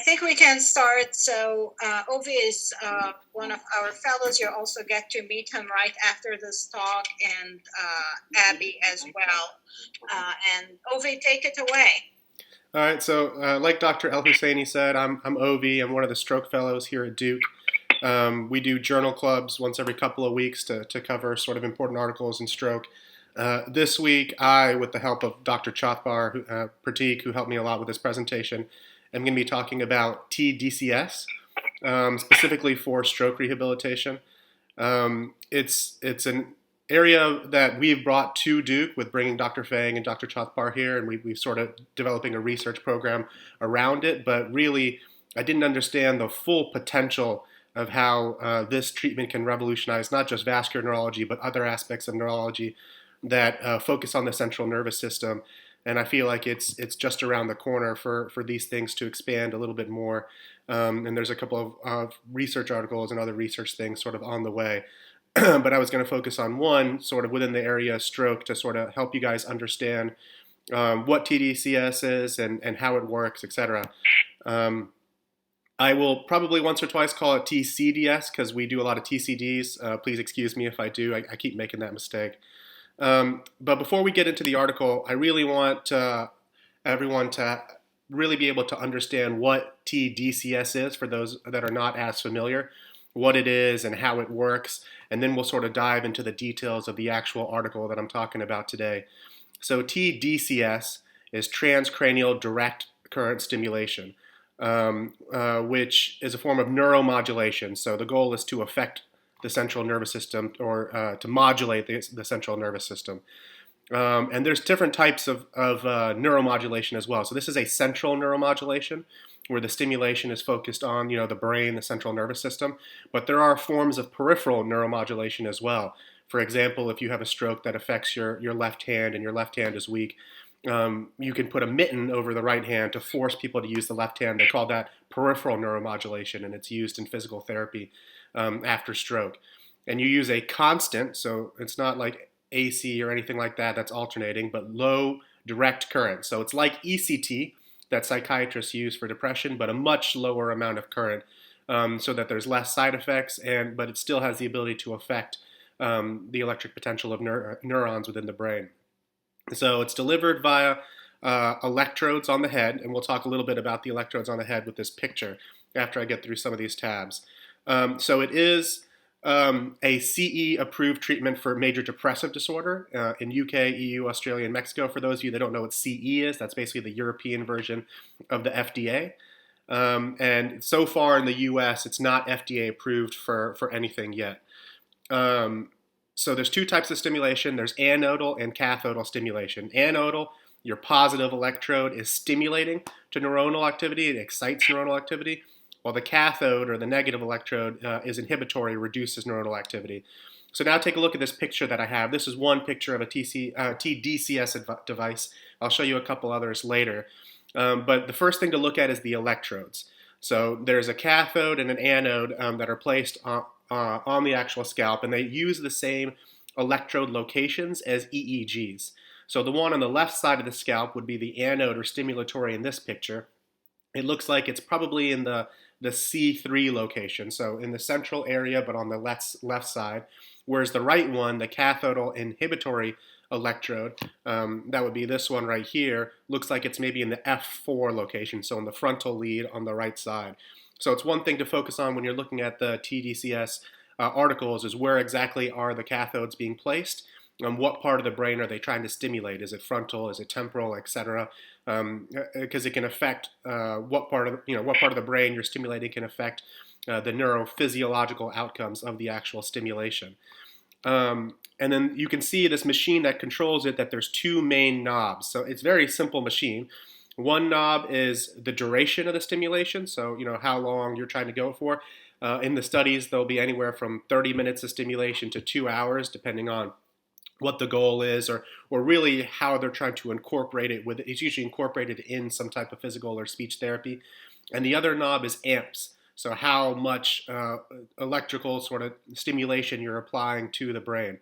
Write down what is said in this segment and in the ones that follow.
I think we can start. So Ovi is one of our fellows. You also get to meet him right after this talk, and Abby as well. And Ovi, take it away. All right, so like Dr. El Husseini said, I'm Ovi. I'm one of the stroke fellows here at Duke. We do journal clubs once every couple of weeks to cover sort of important articles in stroke. This week, I, with the help of Dr. Chathbar, Pratik, who helped me a lot with this presentation, am going to be talking about tDCS, specifically for stroke rehabilitation. It's an area that we've brought to Duke with bringing Dr. Fang and Dr. Chathbar here, and we've sort of developing a research program around it. But really, I didn't understand the full potential of how this treatment can revolutionize not just vascular neurology, but other aspects of neurology that focus on the central nervous system. And I feel like it's just around the corner for these things to expand a little bit more. And there's a couple of research articles and other research things sort of on the way. But I was going to focus on one sort of within the area of stroke to sort of help you guys understand what tDCS is and how it works, etc. I will probably once or twice call it tCDS because we do a lot of TCDs. Please excuse me if I do. I keep making that mistake. But before we get into the article, I really want everyone to really be able to understand what tDCS is for those that are not as familiar, what it is and how it works, and then we'll sort of dive into the details of the actual article that I'm talking about today. So tDCS is Transcranial Direct Current Stimulation, which is a form of neuromodulation. So the goal is to affect the central nervous system or to modulate the central nervous system. And there's different types of neuromodulation as well. So this is a central neuromodulation where the stimulation is focused on, the brain, the central nervous system. But there are forms of peripheral neuromodulation as well. For example, if you have a stroke that affects your left hand and your left hand is weak, you can put a mitten over the right hand to force people to use the left hand. They call that peripheral neuromodulation, and it's used in physical therapy after stroke. And you use a constant, so it's not like AC or anything like that that's alternating, but low direct current. So it's like ECT that psychiatrists use for depression, but a much lower amount of current so that there's less side effects, but it still has the ability to affect the electric potential of neurons within the brain. So it's delivered via electrodes on the head, and we'll talk a little bit about the electrodes on the head with this picture after I get through some of these tabs. So it is a CE-approved treatment for major depressive disorder in UK, EU, Australia, and Mexico. For those of you that don't know what CE is, that's basically the European version of the FDA. And so far in the US, it's not FDA approved for anything yet. So there's two types of stimulation. There's anodal and cathodal stimulation. Anodal, your positive electrode is stimulating to neuronal activity. It excites neuronal activity. While the cathode, or the negative electrode, is inhibitory, reduces neuronal activity. So now take a look at this picture that I have. This is one picture of a tDCS device. I'll show you a couple others later. But the first thing to look at is the electrodes. So there's a cathode and an anode that are placed on the actual scalp, and they use the same electrode locations as EEGs. So the one on the left side of the scalp would be the anode or stimulatory in this picture. It looks like it's probably in the C3 location, so in the central area, but on the left side. Whereas the right one, the cathodal inhibitory electrode, that would be this one right here, looks like it's maybe in the F4 location, so in the frontal lead on the right side. So it's one thing to focus on when you're looking at the tDCS articles is where exactly are the cathodes being placed, and what part of the brain are they trying to stimulate? Is it frontal? Is it temporal, etc.? Because it can affect what part of the brain you're stimulating can affect the neurophysiological outcomes of the actual stimulation. And then you can see this machine that controls it, that there's two main knobs. So it's a very simple machine. One knob is the duration of the stimulation, so how long you're trying to go for. In the studies, there'll be anywhere from 30 minutes of stimulation to 2 hours, depending on what the goal is, or really how they're trying to incorporate it. It's usually incorporated in some type of physical or speech therapy. And the other knob is amps, so how much electrical sort of stimulation you're applying to the brain.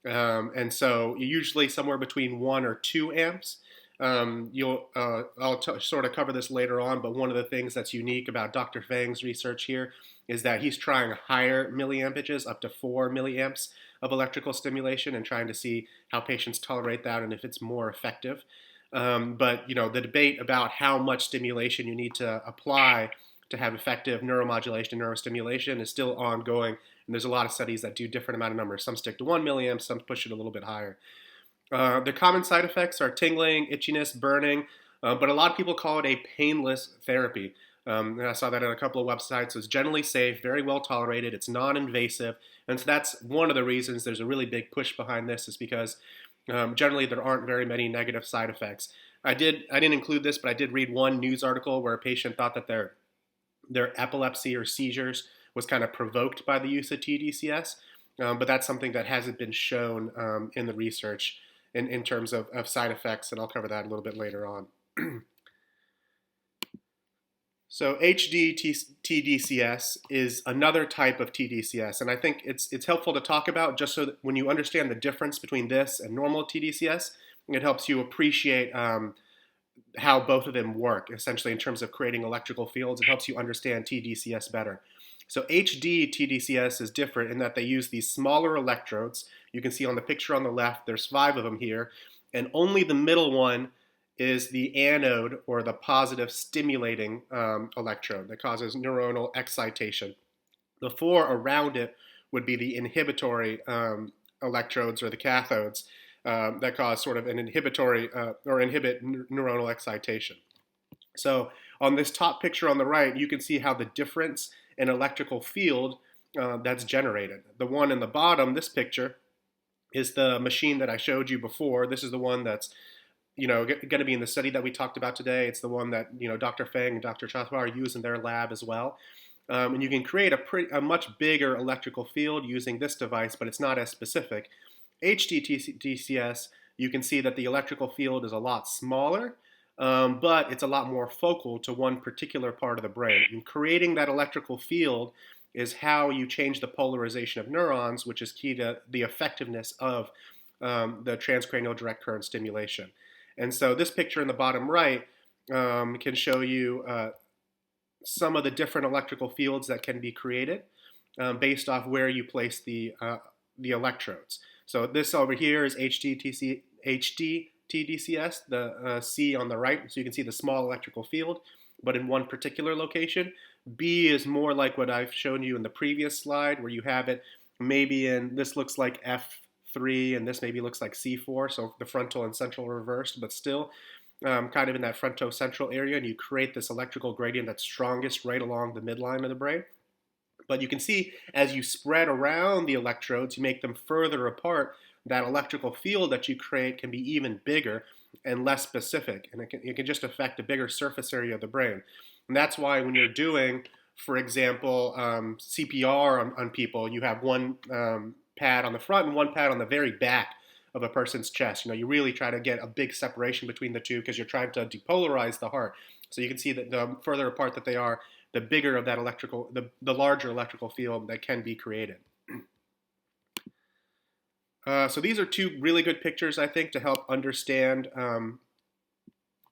And so usually somewhere between 1 or 2 amps I'll sort of cover this later on, but one of the things that's unique about Dr. Fang's research here is that he's trying higher milliampages, up to 4 milliamps of electrical stimulation, and trying to see how patients tolerate that and if it's more effective. But the debate about how much stimulation you need to apply to have effective neuromodulation, neurostimulation is still ongoing, and there's a lot of studies that do different amount of numbers. Some stick to 1 milliamp, some push it a little bit higher. The common side effects are tingling, itchiness, burning, but a lot of people call it a painless therapy. And I saw that on a couple of websites. So it's generally safe, very well tolerated, it's non-invasive, and so that's one of the reasons there's a really big push behind this, is because generally there aren't very many negative side effects. I didn't include this, but I did read one news article where a patient thought that their epilepsy or seizures was kind of provoked by the use of tDCS, but that's something that hasn't been shown in the research in terms of side effects, and I'll cover that a little bit later on. So HD tDCS is another type of tDCS, and I think it's helpful to talk about just so that when you understand the difference between this and normal tDCS, it helps you appreciate how both of them work, essentially in terms of creating electrical fields. It helps you understand tDCS better. So HD tDCS is different in that they use these smaller electrodes. You can see on the picture on the left, there's 5 of them here, and only the middle one is the anode, or the positive stimulating electrode that causes neuronal excitation. The 4 around it would be the inhibitory electrodes, or the cathodes, that cause sort of an inhibitory or inhibit neuronal excitation. So on this top picture on the right, you can see how the difference in electrical field that's generated. The one in the bottom, this picture, is the machine that I showed you before. This is the one that's going to be in the study that we talked about today. It's the one that Dr. Fang and Dr. Chathwar use in their lab as well. And you can create a much bigger electrical field using this device, but it's not as specific. HDTCS, you can see that the electrical field is a lot smaller, but it's a lot more focal to one particular part of the brain. And creating that electrical field is how you change the polarization of neurons, which is key to the effectiveness of the transcranial direct current stimulation. And so this picture in the bottom right can show you some of the different electrical fields that can be created based off where you place the electrodes. So this over here is HD tDCS, the C on the right, so you can see the small electrical field, but in one particular location. B is more like what I've shown you in the previous slide, where you have it maybe in, this looks like F3, and this maybe looks like C4, so the frontal and central reversed, but still kind of in that fronto-central area, and you create this electrical gradient that's strongest right along the midline of the brain. But you can see as you spread around the electrodes, you make them further apart, that electrical field that you create can be even bigger and less specific, and it can just affect a bigger surface area of the brain. And that's why when you're doing, for example, CPR on people, you have one pad on the front and one pad on the very back of a person's chest. You really try to get a big separation between the two because you're trying to depolarize the heart. So you can see that the further apart that they are, the bigger of that the larger electrical field that can be created. So these are 2 really good pictures, I think, to help understand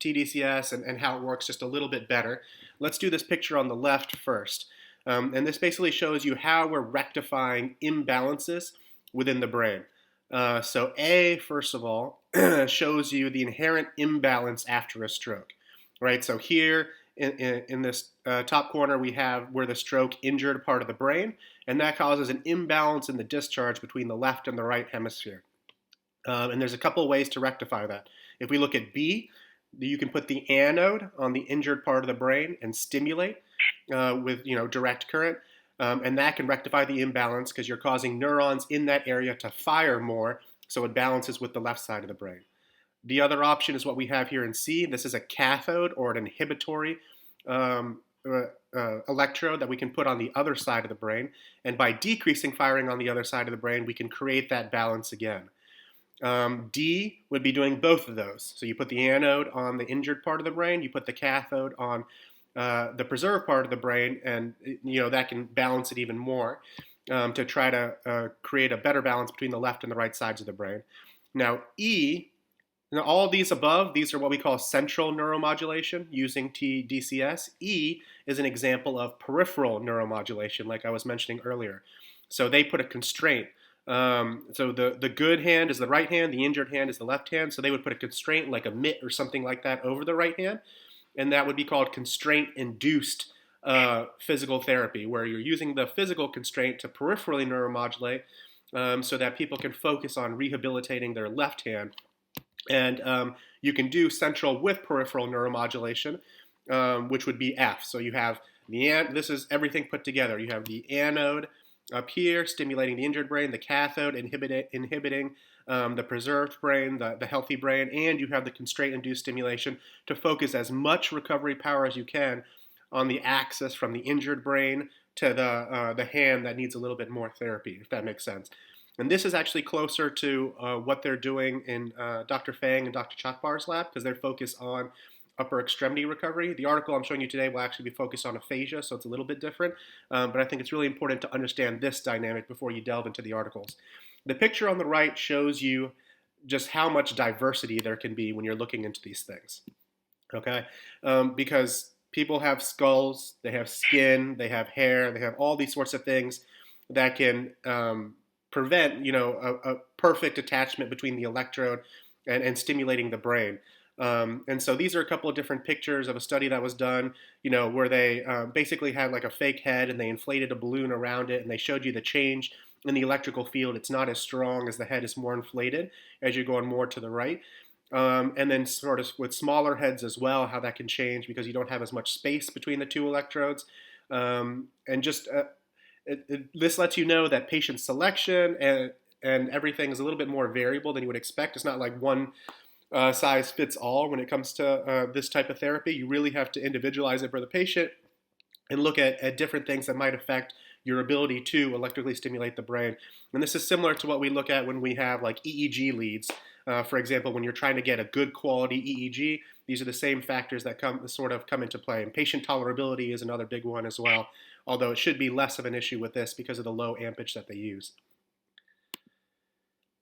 tDCS and how it works just a little bit better. Let's do this picture on the left first. And this basically shows you how we're rectifying imbalances within the brain. So A, first of all, shows you the inherent imbalance after a stroke, right? So here in this top corner, we have where the stroke injured part of the brain, and that causes an imbalance in the discharge between the left and the right hemisphere. And there's a couple of ways to rectify that. If we look at B, you can put the anode on the injured part of the brain and stimulate with direct current, and that can rectify the imbalance because you're causing neurons in that area to fire more, so it balances with the left side of the brain. The other option is what we have here in C. This is a cathode, or an inhibitory electrode that we can put on the other side of the brain, and by decreasing firing on the other side of the brain, we can create that balance again. D would be doing both of those. So you put the anode on the injured part of the brain, you put the cathode on the preserved part of the brain, and that can balance it even more to try to create a better balance between the left and the right sides of the brain. Now E Now, all of these above, these are what we call central neuromodulation using tDCS. E is an example of peripheral neuromodulation, like I was mentioning earlier. So they put a constraint. So the good hand is the right hand, the injured hand is the left hand. So they would put a constraint like a mitt or something like that over the right hand, and that would be called constraint-induced physical therapy, where you're using the physical constraint to peripherally neuromodulate so that people can focus on rehabilitating their left hand. And you can do central with peripheral neuromodulation, which would be F. So you have this is everything put together. You have the anode up here stimulating the injured brain, the cathode inhibiting the preserved brain, the healthy brain, and you have the constraint-induced stimulation to focus as much recovery power as you can on the axis from the injured brain to the hand that needs a little bit more therapy, if that makes sense. And this is actually closer to what they're doing in Dr. Fang and Dr. Chakbar's lab, because they're focused on upper extremity recovery. The article I'm showing you today will actually be focused on aphasia, so it's a little bit different. But I think it's really important to understand this dynamic before you delve into the articles. The picture on the right shows you just how much diversity there can be when you're looking into these things. Okay? Because people have skulls, they have skin, they have hair, they have all these sorts of things that can prevent, a perfect attachment between the electrode and stimulating the brain. And so these are a couple of different pictures of a study that was done, where they basically had like a fake head and they inflated a balloon around it and they showed you the change in the electrical field. It's not as strong as the head is more inflated as you're going more to the right. And then sort of with smaller heads as well, how that can change because you don't have as much space between the two electrodes. And just this lets you know that patient selection and everything is a little bit more variable than you would expect. It's not like one size fits all when it comes to this type of therapy. You really have to individualize it for the patient and look at different things that might affect your ability to electrically stimulate the brain. And this is similar to what we look at when we have like EEG leads. For example, when you're trying to get a good quality EEG, these are the same factors that come into play. And patient tolerability is another big one as well, although it should be less of an issue with this because of the low ampage that they use.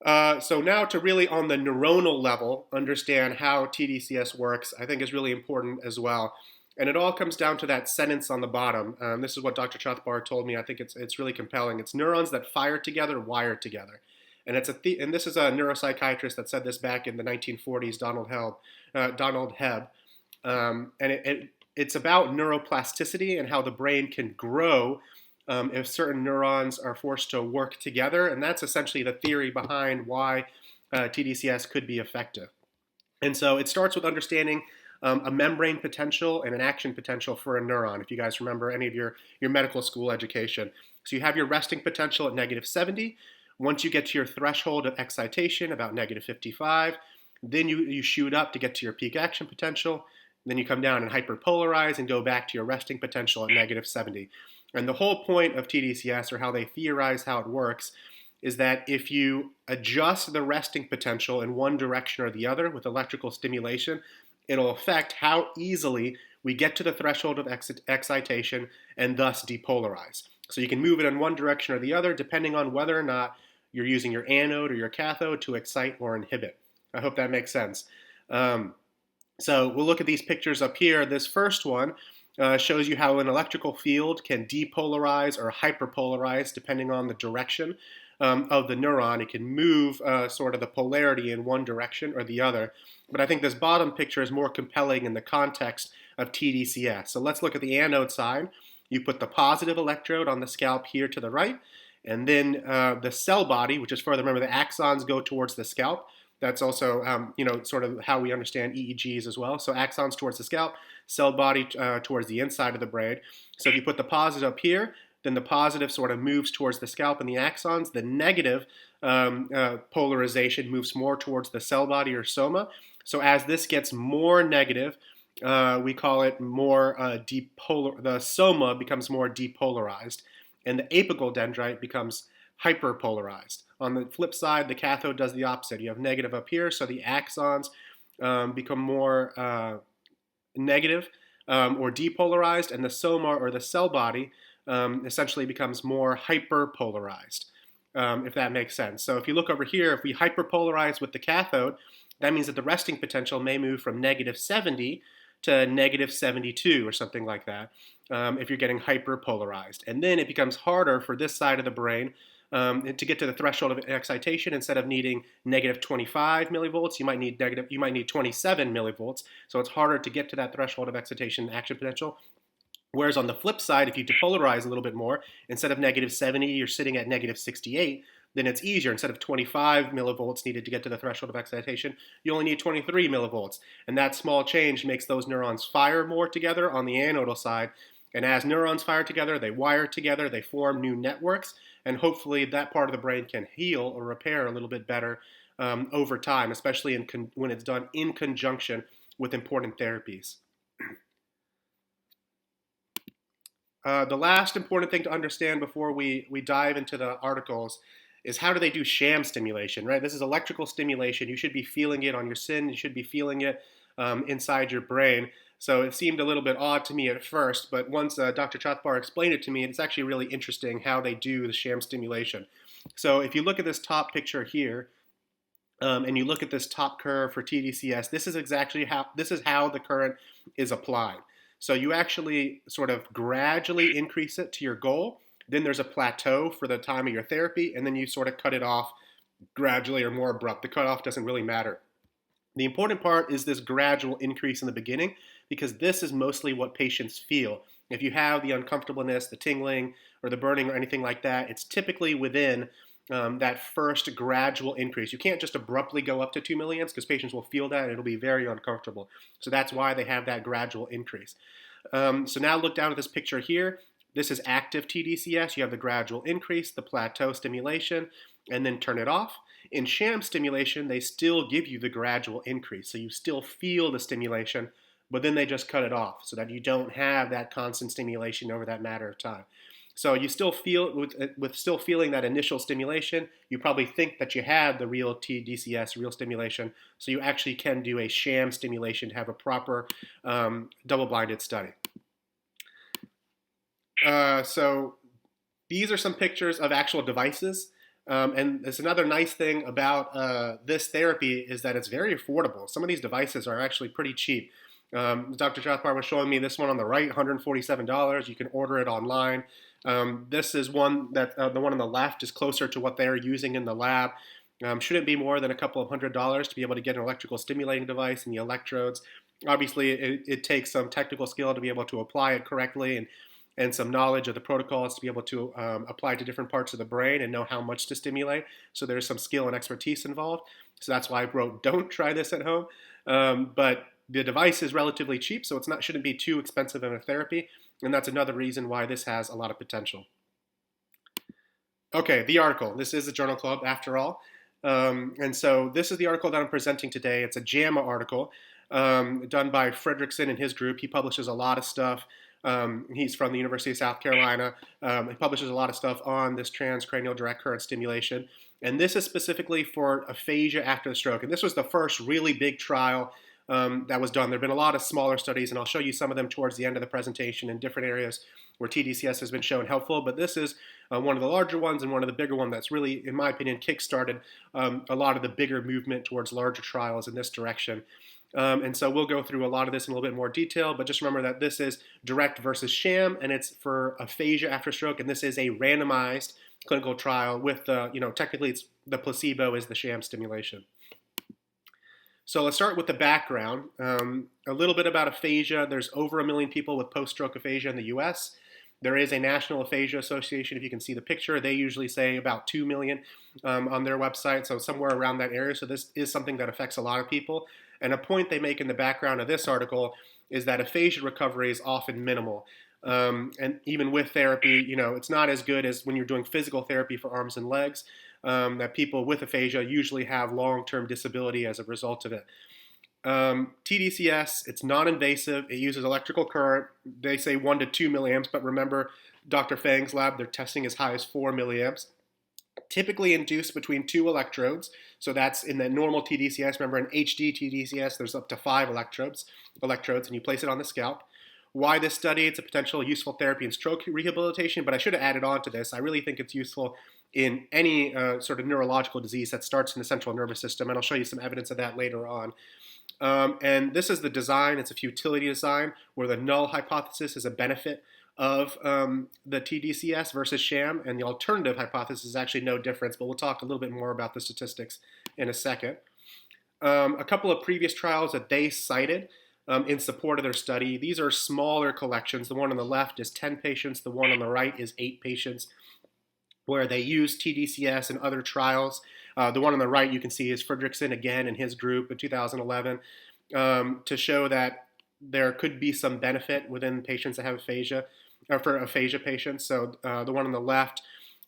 So now to really on the neuronal level understand how tDCS works, I think is really important as well. And it all comes down to that sentence on the bottom. This is what Dr. Chathbar told me. I think it's really compelling. It's neurons that fire together, wire together. And and this is a neuropsychiatrist that said this back in the 1940s, Donald Hebb. And it's about neuroplasticity and how the brain can grow if certain neurons are forced to work together. And that's essentially the theory behind why tDCS could be effective. And so it starts with understanding a membrane potential and an action potential for a neuron, if you guys remember any of your medical school education. So you have your resting potential at -70. Once you get to your threshold of excitation, about -55, then you shoot up to get to your peak action potential. Then you come down and hyperpolarize and go back to your resting potential at -70. And the whole point of tDCS, or how they theorize how it works, is that if you adjust the resting potential in one direction or the other with electrical stimulation, it'll affect how easily we get to the threshold of excitation and thus depolarize. So you can move it in one direction or the other depending on whether or not you're using your anode or your cathode to excite or inhibit. I hope that makes sense. So we'll look at these pictures up here. This first one shows you how an electrical field can depolarize or hyperpolarize depending on the direction of the neuron. It can move sort of the polarity in one direction or the other. But I think this bottom picture is more compelling in the context of tDCS. So let's look at the anode side. You put the positive electrode on the scalp here to the right, and then the cell body, which is further, remember the axons go towards the scalp. That's also, sort of how we understand EEGs as well. So axons towards the scalp, cell body towards the inside of the brain. So if you put the positive up here, then the positive sort of moves towards the scalp and the axons. The negative polarization moves more towards the cell body or soma. So as this gets more negative, we call it more the soma becomes more depolarized, and the apical dendrite becomes hyperpolarized. On the flip side, the cathode does the opposite. You have negative up here, so the axons become more negative or depolarized, and the soma or the cell body essentially becomes more hyperpolarized, if that makes sense. So if you look over here, if we hyperpolarize with the cathode, that means that the resting potential may move from -70 to -72 or something like that if you're getting hyperpolarized. And then it becomes harder for this side of the brain to get to the threshold of excitation. Instead of needing -25 millivolts, you might need 27 millivolts. So it's harder to get to that threshold of excitation and action potential. Whereas on the flip side, if you depolarize a little bit more, instead of -70, you're sitting at -68, then it's easier. Instead of 25 millivolts needed to get to the threshold of excitation, you only need 23 millivolts. And that small change makes those neurons fire more together on the anodal side. And as neurons fire together, they wire together, they form new networks, and hopefully that part of the brain can heal or repair a little bit better over time, especially when it's done in conjunction with important therapies. The last important thing to understand before we dive into the articles is how do they do sham stimulation, right? This is electrical stimulation. You should be feeling it on your skin. You should be feeling it inside your brain. So it seemed a little bit odd to me at first, but once Dr. Chathbar explained it to me, it's actually really interesting how they do the sham stimulation. So if you look at this top picture here, and you look at this top curve for tDCS, this is how the current is applied. So you actually sort of gradually increase it to your goal. Then there's a plateau for the time of your therapy, and then you sort of cut it off gradually or more abrupt. The cutoff doesn't really matter. The important part is this gradual increase in the beginning, because this is mostly what patients feel. If you have the uncomfortableness, the tingling, or the burning or anything like that, it's typically within that first gradual increase. You can't just abruptly go up to 2 milliamps because patients will feel that and it'll be very uncomfortable. So that's why they have that gradual increase. So now look down at this picture here. This is active tDCS. You have the gradual increase, the plateau stimulation, and then turn it off. In sham stimulation, they still give you the gradual increase. So you still feel the stimulation, but then they just cut it off so that you don't have that constant stimulation over that matter of time. So you still feel, with still feeling that initial stimulation, you probably think that you have the real tDCS, real stimulation, so you actually can do a sham stimulation to have a proper double-blinded study. So these are some pictures of actual devices. And it's another nice thing about this therapy is that it's very affordable. Some of these devices are actually pretty cheap. Dr. Chathbar was showing me this one on the right, $147. You can order it online. This is one that the one on the left is closer to what they're using in the lab. Shouldn't be more than a couple of $100s to be able to get an electrical stimulating device and the electrodes. Obviously, it takes some technical skill to be able to apply it correctly and some knowledge of the protocols to be able to apply to different parts of the brain and know how much to stimulate. So there's some skill and expertise involved. So that's why I wrote, don't try this at home. But the device is relatively cheap, so shouldn't be too expensive in a therapy. And that's another reason why this has a lot of potential. Okay, the article. This is a journal club after all. And so this is the article that I'm presenting today. It's a JAMA article done by Fredrickson and his group. He publishes a lot of stuff. He's from the University of South Carolina. He publishes a lot of stuff on this transcranial direct current stimulation. And this is specifically for aphasia after the stroke. And this was the first really big trial that was done. There have been a lot of smaller studies, and I'll show you some of them towards the end of the presentation in different areas where tDCS has been shown helpful. But this is one of the larger ones and one of the bigger ones that's really, in my opinion, kick-started a lot of the bigger movement towards larger trials in this direction. And so we'll go through a lot of this in a little bit more detail, but just remember that this is direct versus sham, and it's for aphasia after stroke, and this is a randomized clinical trial with, technically it's the placebo is the sham stimulation. So let's start with the background. A little bit about aphasia. There's over 1 million people with post-stroke aphasia in the US. There is a National Aphasia Association. If you can see the picture, they usually say about 2 million on their website, so somewhere around that area. So this is something that affects a lot of people. And a point they make in the background of this article is that aphasia recovery is often minimal. And even with therapy, it's not as good as when you're doing physical therapy for arms and legs, that people with aphasia usually have long-term disability as a result of it. tDCS, it's non-invasive. It uses electrical current. They say 1 to 2 milliamps, but remember, Dr. Fang's lab, they're testing as high as 4 milliamps. Typically induced between 2 electrodes. So that's in the normal tDCS. Remember, in HD tDCS, there's up to 5 electrodes, and you place it on the scalp. why this study. It's a potential useful therapy in stroke rehabilitation, but I should have added on to this. I really think it's useful in any sort of neurological disease that starts in the central nervous system, and I'll show you some evidence of that later on. And this is the design. It's a futility design where the null hypothesis is a benefit of the tDCS versus sham, and the alternative hypothesis is actually no difference, but we'll talk a little bit more about the statistics in a second. A couple of previous trials that they cited in support of their study. These are smaller collections. The one on the left is 10 patients. The one on the right is 8 patients, where they use tDCS in other trials. The one on the right you can see is Fredrickson again in his group in 2011 to show that there could be some benefit within patients that have aphasia, or for aphasia patients. So the one on the left,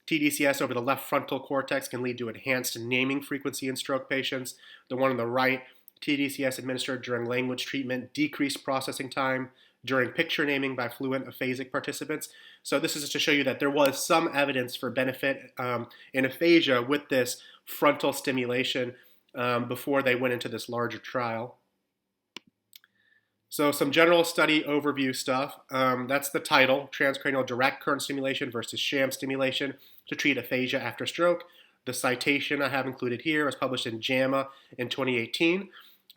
tDCS over the left frontal cortex can lead to enhanced naming frequency in stroke patients. The one on the right, tDCS administered during language treatment, decreased processing time during picture naming by fluent aphasic participants. So this is to show you that there was some evidence for benefit in aphasia with this frontal stimulation before they went into this larger trial. So some general study overview stuff. That's the title, Transcranial Direct Current Stimulation versus sham stimulation to treat aphasia after stroke. The citation I have included here was published in JAMA in 2018.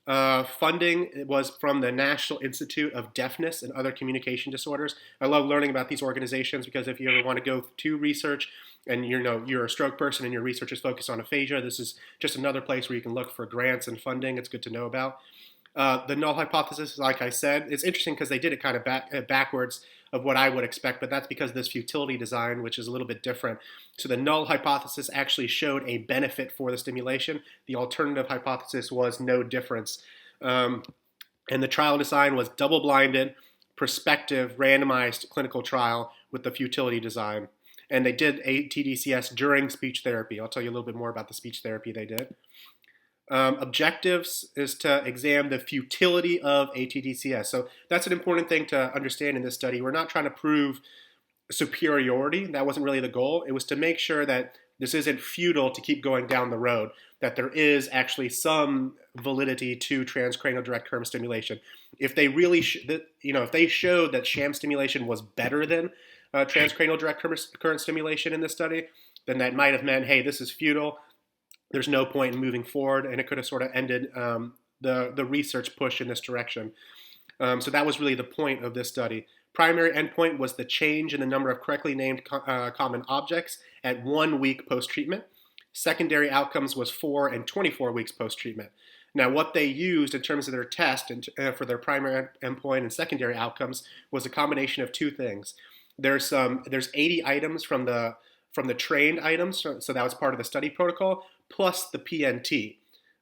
Funding was from the National Institute of Deafness and Other Communication Disorders. I love learning about these organizations because if you ever want to go to research and you're a stroke person and your research is focused on aphasia, this is just another place where you can look for grants and funding. It's good to know about. The null hypothesis, like I said, it's interesting because they did it kind of backwards of what I would expect, but that's because of this futility design, which is a little bit different. So the null hypothesis actually showed a benefit for the stimulation. The alternative hypothesis was no difference. And the trial design was double-blinded, prospective, randomized clinical trial with the futility design. And they did a tDCS during speech therapy. I'll tell you a little bit more about the speech therapy they did. Objectives is to examine the futility of a tDCS. So that's an important thing to understand in this study. We're not trying to prove superiority. That wasn't really the goal. It was to make sure that this isn't futile to keep going down the road, that there is actually some validity to transcranial direct current stimulation. If they really, if they showed that sham stimulation was better than transcranial direct current stimulation in this study, then that might have meant, hey, this is futile. There's no point in moving forward, and it could have sort of ended the research push in this direction. So that was really the point of this study. Primary endpoint was the change in the number of correctly named common objects at 1 week post-treatment. Secondary outcomes was 4 and 24 weeks post-treatment. Now, what they used in terms of their test and for their primary endpoint and secondary outcomes was a combination of two things. There's 80 items from the trained items, so that was part of the study protocol, plus the PNT.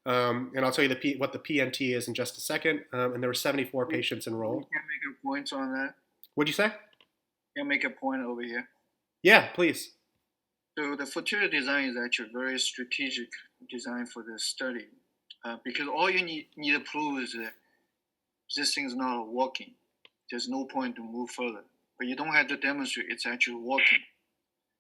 And I'll tell you what the PNT is in just a second. And there were 74 patients enrolled. Can I make a point on that? What'd you say? Can I make a point over here? Yeah, please. So the futility design is actually a very strategic design for this study because all you need to prove is that this thing is not working. There's no point to move further. But you don't have to demonstrate it's actually working.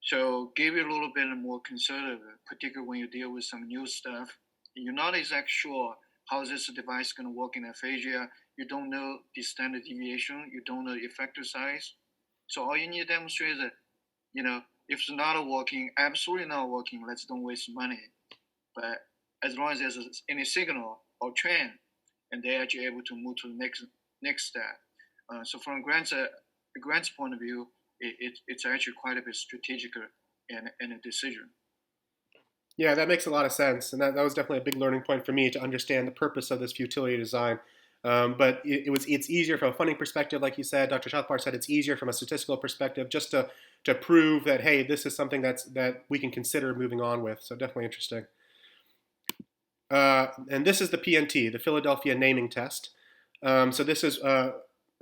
So give you a little bit more conservative, particularly when you deal with some new stuff. You're not exactly sure how this device is going to work in aphasia. You don't know the standard deviation. You don't know the effective size. So all you need to demonstrate is that, if it's not working, absolutely not working, let's don't waste money. But as long as there's any signal or trend, and they're actually able to move to the next step. So from the grant's point of view, it's actually quite a bit strategic and a decision. Yeah, that makes a lot of sense. And that was definitely a big learning point for me to understand the purpose of this futility design. But it's easier from a funding perspective, like you said, Dr. Chathpar said, it's easier from a statistical perspective just to prove that, hey, this is something that we can consider moving on with. So definitely interesting. And this is the PNT, the Philadelphia Naming Test. So this is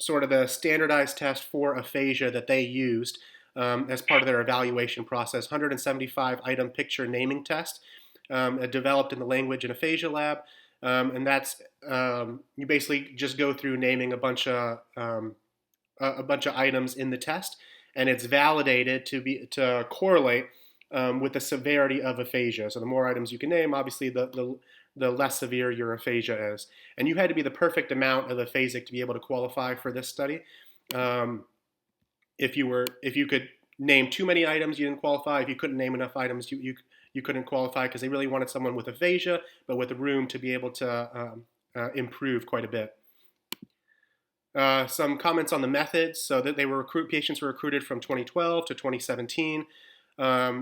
sort of the standardized test for aphasia that they used as part of their evaluation process. 175 item picture naming test developed in the language and aphasia lab. And that's you basically just go through naming a bunch of items in the test, and it's validated to correlate with the severity of aphasia. So the more items you can name, obviously the less severe your aphasia is. And you had to be the perfect amount of aphasic to be able to qualify for this study. If you could name too many items, you didn't qualify. If you couldn't name enough items, you couldn't qualify, because they really wanted someone with aphasia, but with the room to be able to improve quite a bit. Some comments on the methods. So that patients were recruited from 2012 to 2017.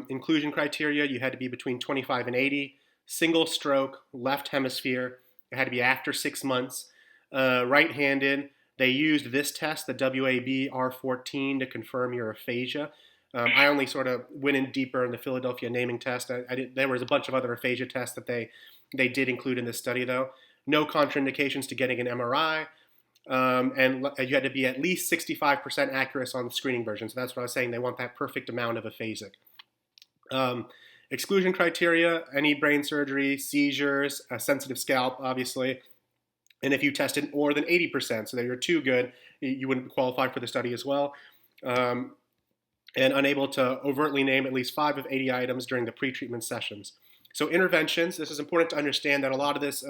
Inclusion criteria: you had to be between 25 and 80. Single stroke, left hemisphere. It had to be after 6 months. Right-handed. They used this test, the WAB R14, to confirm your aphasia. I only sort of went in deeper in the Philadelphia naming test. There was a bunch of other aphasia tests that they did include in this study, though. No contraindications to getting an MRI. And you had to be at least 65% accurate on the screening version. So that's what I was saying. They want that perfect amount of aphasic. Exclusion criteria: any brain surgery, seizures, a sensitive scalp, obviously. And if you tested more than 80%, so that you're too good, you wouldn't qualify for the study as well. And unable to overtly name at least 5 of 80 items during the pre-treatment sessions. So interventions: this is important to understand that a lot of this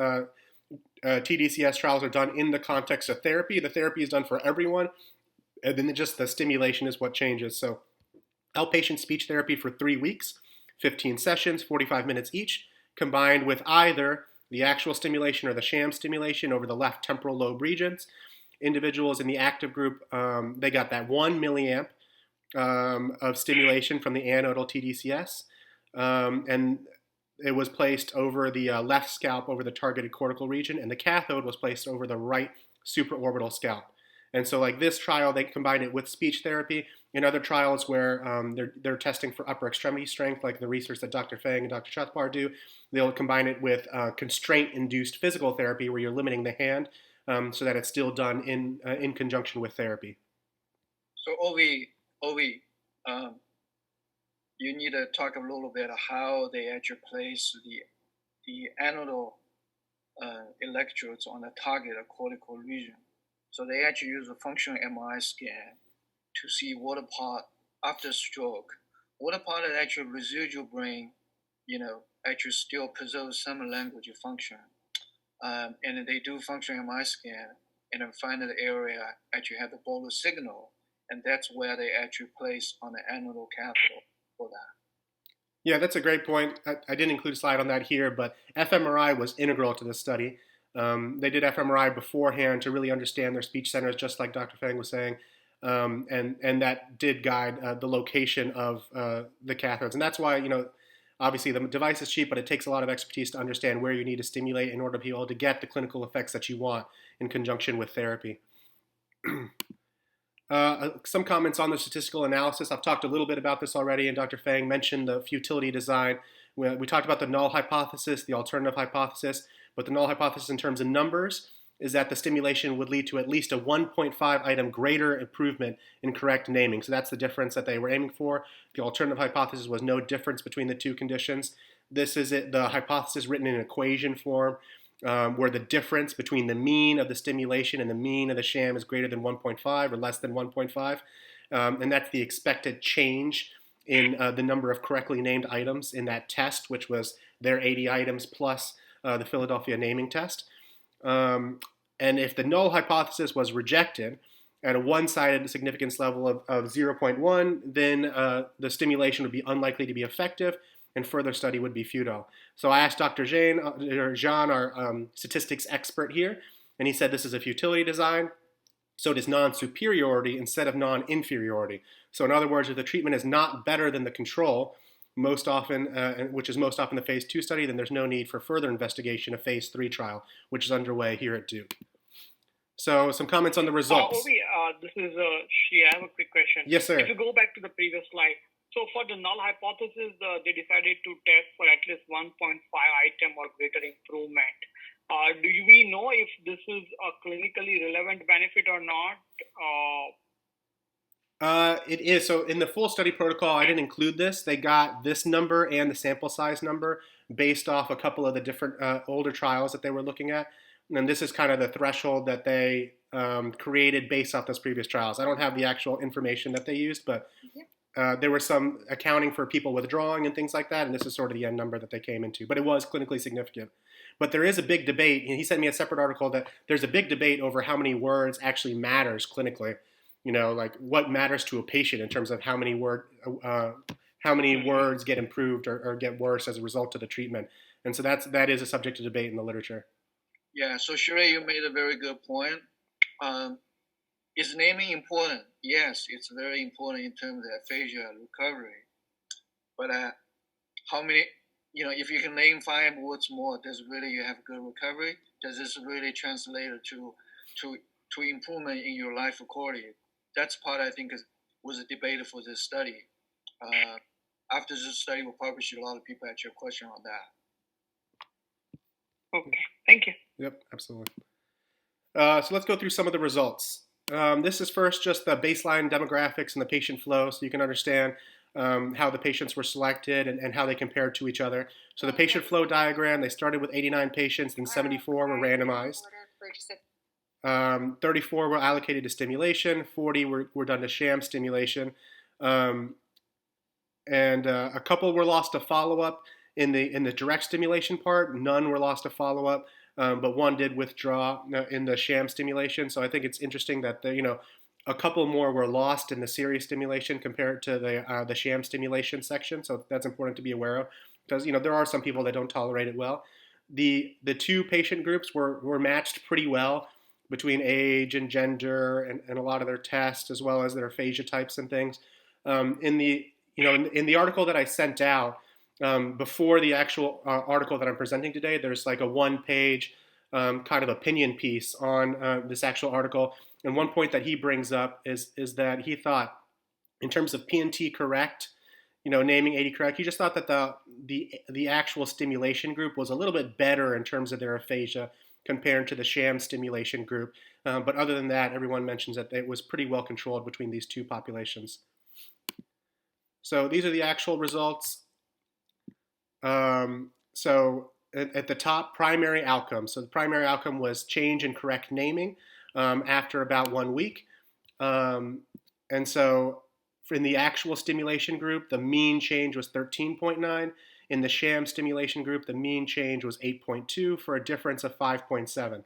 tDCS trials are done in the context of therapy. The therapy is done for everyone, and then just the stimulation is what changes. So outpatient speech therapy for 3 weeks, 15 sessions, 45 minutes each, combined with either the actual stimulation or the sham stimulation over the left temporal lobe regions. Individuals in the active group, they got that 1 milliamp of stimulation from the anodal tDCS, and it was placed over the left scalp over the targeted cortical region, and the cathode was placed over the right supraorbital scalp. And so like this trial, they combined it with speech therapy. In other trials where they're testing for upper extremity strength, like the research that Dr. Fang and Dr. Chathpar do, they'll combine it with constraint-induced physical therapy, where you're limiting the hand, so that it's still done in conjunction with therapy. So Ovi, you need to talk a little bit how they actually place the anodal electrodes on the target cortical region. So they actually use a functional MRI scan to see what part after stroke, what part of actual residual brain, actually still preserves some language function. And they do functional MRI scan and then find the area actually have the bolus signal, and that's where they actually place on the anodal cathode for that. Yeah, that's a great point. I didn't include a slide on that here, but fMRI was integral to this study. They did fMRI beforehand to really understand their speech centers, just like Dr. Fang was saying, and that did guide the location of the cathodes. And that's why, obviously the device is cheap, but it takes a lot of expertise to understand where you need to stimulate in order to be able to get the clinical effects that you want in conjunction with therapy. Some comments on the statistical analysis. I've talked a little bit about this already, and Dr. Fang mentioned the futility design. We talked about the null hypothesis, the alternative hypothesis, but the null hypothesis in terms of numbers is that the stimulation would lead to at least a 1.5 item greater improvement in correct naming. So that's the difference that they were aiming for. The alternative hypothesis was no difference between the two conditions. This is the hypothesis written in equation form, where the difference between the mean of the stimulation and the mean of the sham is greater than 1.5 or less than 1.5. And that's the expected change in the number of correctly named items in that test, which was their 80 items plus the Philadelphia naming test. And if the null hypothesis was rejected at a one-sided significance level of 0.1, then the stimulation would be unlikely to be effective, and further study would be futile. So I asked Dr. Jean, our statistics expert here, and he said this is a futility design, so it is non-superiority instead of non-inferiority. So in other words, if the treatment is not better than the control, most often, which is most often the phase 2 study, then there's no need for further investigation of phase 3 trial, which is underway here at Duke. So some comments on the results. Ovi, this is Shi. I have a quick question. Yes, sir. If you go back to the previous slide, so for the null hypothesis, they decided to test for at least 1.5 item or greater improvement. Do we know if this is a clinically relevant benefit or not? It is. So in the full study protocol, I didn't include this. They got this number and the sample size number based off a couple of the different older trials that they were looking at. And this is kind of the threshold that they created based off those previous trials. I don't have the actual information that they used, but there was some accounting for people withdrawing and things like that, and this is sort of the end number that they came into. But it was clinically significant. But there is a big debate, and he sent me a separate article that there's a big debate over how many words actually matters clinically. like what matters to a patient in terms of how many words get improved or get worse as a result of the treatment. And so that is a subject of debate in the literature. Yeah, so Sheree, you made a very good point. Is naming important? Yes, it's very important in terms of aphasia recovery. But how many, if you can name 5 words more, does really you have good recovery? Does this really translate to improvement in your life quality? That's part I think was a debate for this study. After this study was published, a lot of people had your question on that. Okay, thank you. Yep, absolutely. So let's go through some of the results. This is first just the baseline demographics and the patient flow, so you can understand how the patients were selected and how they compared to each other. So the patient flow diagram, they started with 89 patients, then 74 were randomized. 34 were allocated to stimulation, 40 were done to sham stimulation, and a couple were lost to follow-up in the direct stimulation part. None were lost to follow-up, but one did withdraw in the sham stimulation. So I think it's interesting that a couple more were lost in the serious stimulation compared to the sham stimulation section. So that's important to be aware of, because there are some people that don't tolerate it well. The 2 patient groups were matched pretty well between age and gender and a lot of their tests, as well as their aphasia types and things. In the article that I sent out before the actual article that I'm presenting today, there's like a 1-page kind of opinion piece on this actual article. And one point that he brings up is that he thought, in terms of P&T correct, naming 80 correct, he just thought that the actual stimulation group was a little bit better in terms of their aphasia compared to the sham stimulation group. But other than that, everyone mentions that it was pretty well controlled between these 2 populations. So these are the actual results. So at the top, primary outcome. So the primary outcome was change in correct naming after about 1 week. And so in the actual stimulation group, the mean change was 13.9. In the sham stimulation group, the mean change was 8.2 for a difference of 5.7.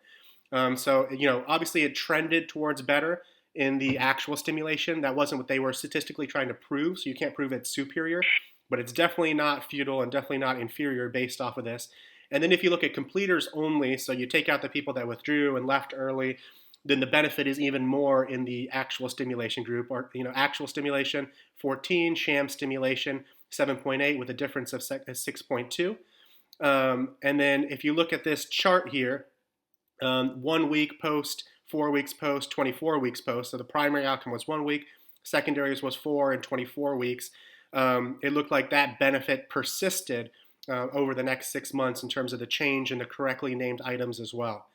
So, obviously it trended towards better in the actual stimulation. That wasn't what they were statistically trying to prove, so you can't prove it's superior, but it's definitely not futile and definitely not inferior based off of this. And then if you look at completers only, so you take out the people that withdrew and left early, then the benefit is even more in the actual stimulation group, or actual stimulation 14, sham stimulation 7.8 with a difference of 6.2. And then if you look at this chart here, 1 week post, 4 weeks post, 24 weeks post. So the primary outcome was 1 week, secondaries was 4 and 24 weeks. It looked like that benefit persisted over the next 6 months in terms of the change in the correctly named items as well.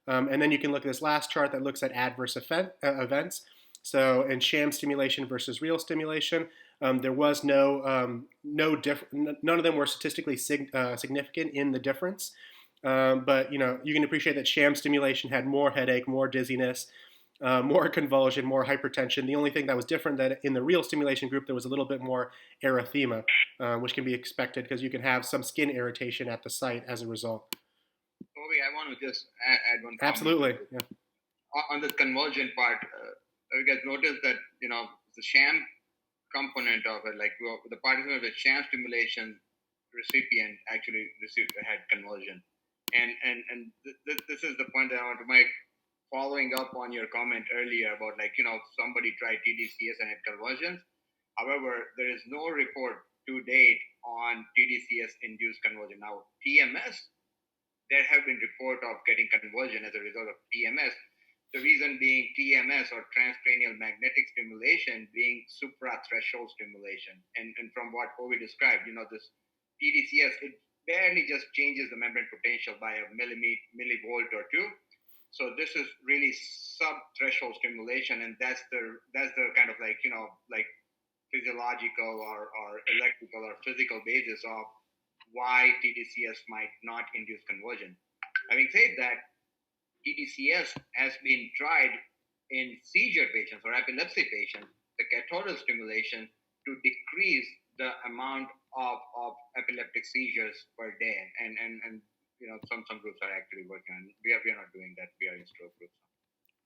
And then you can look at this last chart that looks at adverse events. So in sham stimulation versus real stimulation, there was none of them were statistically significant in the difference. But you can appreciate that sham stimulation had more headache, more dizziness, more convulsion, more hypertension. The only thing that was different that in the real stimulation group, there was a little bit more erythema, which can be expected because you can have some skin irritation at the site as a result. Ovi, I want to just add one comment. Absolutely. Yeah. On the conversion part, you guys notice that, the sham component of it, like the participant with sham stimulation recipient actually had conversion. And this is the point that I want to make, following up on your comment earlier about somebody tried tDCS and had conversions. However, there is no report to date on tDCS induced conversion. Now, TMS, there have been reports of getting conversion as a result of TMS. The reason being TMS, or transcranial magnetic stimulation, being supra-threshold stimulation. And from what Ovi described, this tDCS, it barely just changes the membrane potential by a millivolt or 2. So this is really sub-threshold stimulation, and that's the kind of physiological or electrical or physical basis of why tDCS might not induce conversion. Having said that, tDCS has been tried in seizure patients or epilepsy patients, the cathodic stimulation, to decrease the amount of epileptic seizures per day. And some groups are actually working on. We are not doing that. We are in stroke groups.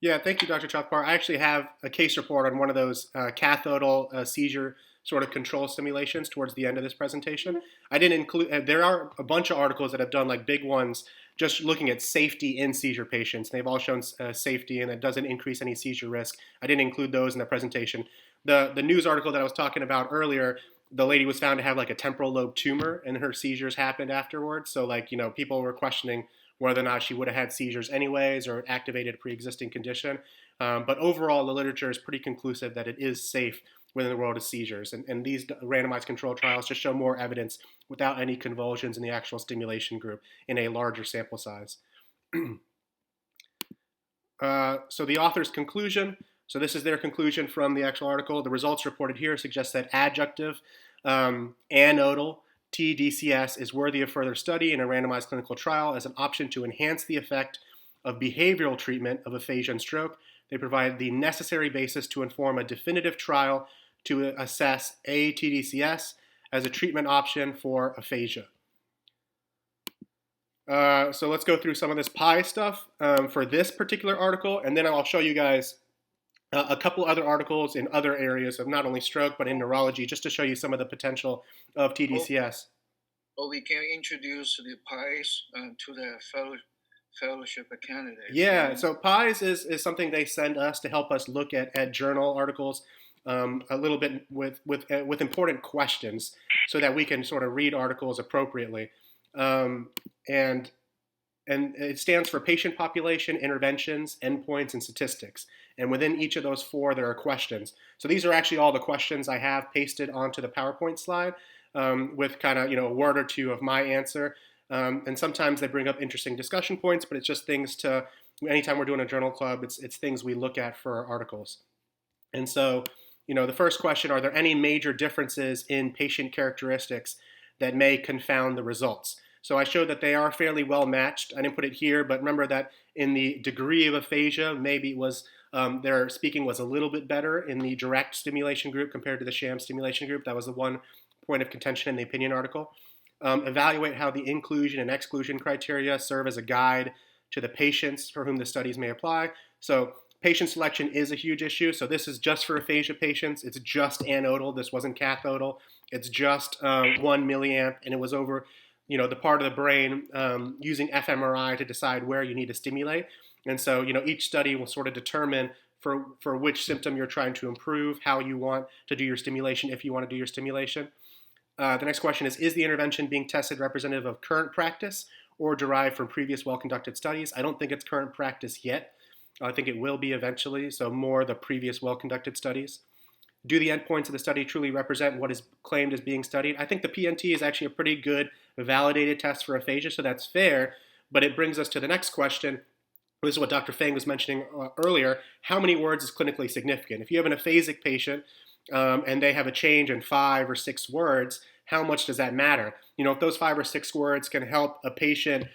Yeah, thank you, Dr. Chakpar. I actually have a case report on one of those cathodal seizure sort of control simulations towards the end of this presentation. I didn't include, there are a bunch of articles that have done like big ones just looking at safety in seizure patients. They've all shown safety and it doesn't increase any seizure risk. I didn't include those in the presentation. The news article that I was talking about earlier, the lady was found to have like a temporal lobe tumor and her seizures happened afterwards. So like, people were questioning whether or not she would have had seizures anyways or activated a pre-existing condition. But overall, the literature is pretty conclusive that it is safe within the world of seizures. And these randomized control trials just show more evidence without any convulsions in the actual stimulation group in a larger sample size. So the author's conclusion. So this is their conclusion from the actual article. The results reported here suggest that adjunctive anodal tDCS is worthy of further study in a randomized clinical trial as an option to enhance the effect of behavioral treatment of aphasia and stroke. They provide the necessary basis to inform a definitive trial to assess tDCS as a treatment option for aphasia. So let's go through some of this PI stuff for this particular article, and then I'll show you guys a couple other articles in other areas of not only stroke but in neurology, just to show you some of the potential of tDCS. Or we can introduce the PIs to the fellowship candidates. Yeah, right? so PIs is something they send us to help us look at journal articles a little bit with important questions so that we can sort of read articles appropriately. And it stands for patient population, interventions, endpoints, and statistics. And within each of those four, there are questions. So these are actually all the questions I have pasted onto the PowerPoint slide with kind of a word or two of my answer. And sometimes they bring up interesting discussion points, but it's just things to, anytime we're doing a journal club, it's things we look at for our articles. And so, the first question, are there any major differences in patient characteristics that may confound the results? So I showed that they are fairly well matched. I didn't put it here, but remember that in the degree of aphasia, maybe it was their speaking was a little bit better in the direct stimulation group compared to the sham stimulation group. That was the one point of contention in the opinion article. Evaluate how the inclusion and exclusion criteria serve as a guide to the patients for whom the studies may apply. So patient selection is a huge issue. So this is just for aphasia patients. It's just anodal. This wasn't cathodal. It's just 1 milliamp, and it was over the part of the brain using fMRI to decide where you need to stimulate. And so, each study will sort of determine for which symptom you're trying to improve, how you want to do your stimulation, if you want to do your stimulation. The next question is the intervention being tested representative of current practice or derived from previous well-conducted studies? I don't think it's current practice yet. I think it will be eventually, so more the previous well-conducted studies. Do the endpoints of the study truly represent what is claimed as being studied? I think the PNT is actually a pretty good validated test for aphasia, so that's fair, but it brings us to the next question. This is what Dr. Fang was mentioning earlier. How many words is clinically significant? If you have an aphasic patient and they have a change in 5 or 6 words, how much does that matter? If those 5 or 6 words can help a patient,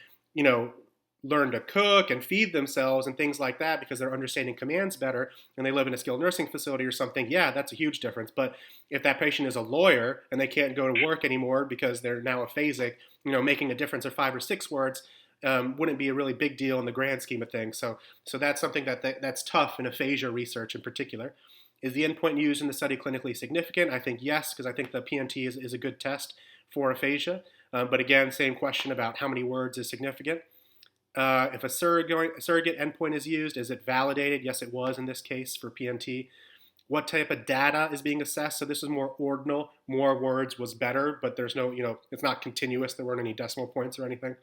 learn to cook and feed themselves and things like that because they're understanding commands better and they live in a skilled nursing facility or something, yeah, that's a huge difference. But if that patient is a lawyer and they can't go to work anymore because they're now aphasic, making a difference of 5 or 6 words wouldn't be a really big deal in the grand scheme of things. So that's something that's tough in aphasia research in particular. Is the endpoint used in the study clinically significant? I think yes, because I think the PNT is a good test for aphasia. But again, same question about how many words is significant. If a surrogate endpoint is used, is it validated? Yes, it was in this case for PNT. What type of data is being assessed? So this is more ordinal. More words was better, but there's no, it's not continuous. There weren't any decimal points or anything.